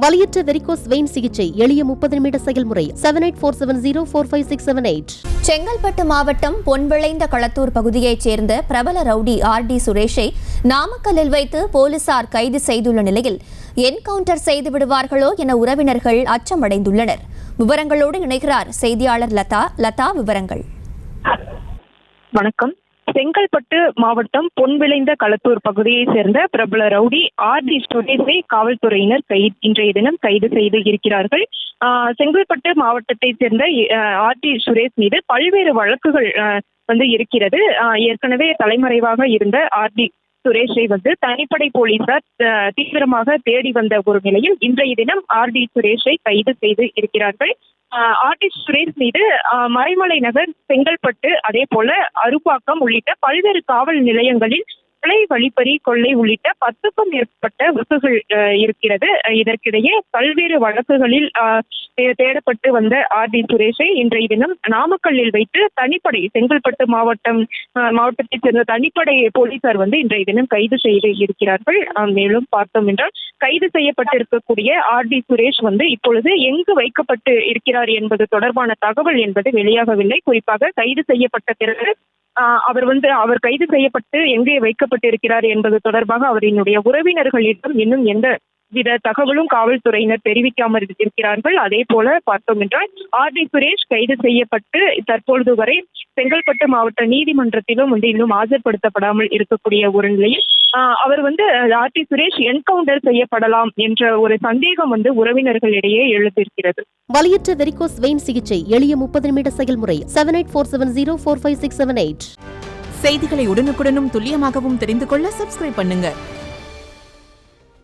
வலியற்ற varicose vein சிகிச்சை எளிய 30 நிமிட செயல்முறை 7847045678. செங்கல்பட்டு மாவட்டம் பொன்விளைந்த களத்தூர் பகுதியைச் சேர்ந்த பிரபல ரவுடி RD சுரேஷை நாமக்கல்லில் வைத்து போலீசார் கைது செய்துள்ள நிலையில் என்கவுண்டர் செய்து விடுவார்களோ என உறவினர்கள் அச்சமடைந்துள்ளனர். விவரங்களோடு இணைகிறார் செய்தியாளர் லதா. விவரங்கள். வணக்கம். செங்கல்பட்டு மாவட்டம் பொன்விளைந்த களத்தூர் பகுதியை சேர்ந்த பிரபல ரவுடி RD சுரேஷை காவல்துறையினர் இன்றைய தினம் கைது செய்து இருக்கிறார்கள். செங்கல்பட்டு மாவட்டத்தை சேர்ந்த RD சுரேஷ் மீது பல்வேறு வழக்குகள் இருக்கிறது. ஏற்கனவே தலைமறைவாக இருந்த RD சுரேஷை தனிப்படை போலீசார் தீவிரமாக தேடி வந்த ஒரு நிலையில் இன்றைய தினம் RD சுரேஷை கைது செய்து இருக்கிறார்கள். RD சுரேஷ் மீது மறைமலை நகர், செங்கல்பட்டு, அதே போல அருப்பாக்கம் உள்ளிட்ட பல்வேறு காவல் நிலையங்களில் கொலை, வழிப்பறி, கொள்ளை உள்ளிட்ட 10க்கும் மேற்பட்ட வழக்குகள் இருக்கிறது. இதற்கிடையே பல்வேறு வழக்குகளில் தேடப்பட்டு வந்த RD சுரேஷை இன்றைய தினம் நாமக்கல்லில் வைத்து தனிப்படை, செங்கல்பட்டு மாவட்டத்தை சேர்ந்த தனிப்படை போலீசார் இன்றைய தினம் கைது செய்து இருக்கிறார்கள். மேலும் பார்த்தோம் என்றால் கைது செய்யப்பட்டிருக்கக்கூடிய RD சுரேஷ் இப்பொழுது எங்கு வைக்கப்பட்டு இருக்கிறார் என்பது தொடர்பான தகவல் என்பது வெளியாகவில்லை. குறிப்பாக கைது செய்யப்பட்ட பிறகு அவர் கைது செய்யப்பட்டு எங்கே வைக்கப்பட்டிருக்கிறார் என்பது தொடர்பாக அவரினுடைய உறவினர்களிடம் இன்னும் எந்த வித தகவலும் காவல்துறையினர் தெரிவிக்காமல் இருக்கிறார்கள். அதே போல பார்த்தோம் என்றால் RD சுரேஷ் கைது செய்யப்பட்டு தற்பொழுது வரை செங்கல்பட்டு மாவட்ட நீதிமன்றத்திலும் இன்னும் ஆஜர்படுத்தப்படாமல் இருக்கக்கூடிய ஒரு நிலையில் அவர் RD சுரேஷ் என்கவுண்டர் செய்யப்படலாம் என்ற ஒரு சந்தேகம் உறவினர்களிடையே எழுந்திருக்கிறது. வலியற்ற வெரிகோஸ் வெயின் சிகிச்சை எளிய 30 நிமிட செயல்முறை 7847045678. செய்திகளை உடனுக்குடனும் துல்லியமாகவும் தெரிந்து கொள்ள சப்ஸ்கிரைப் பண்ணுங்க.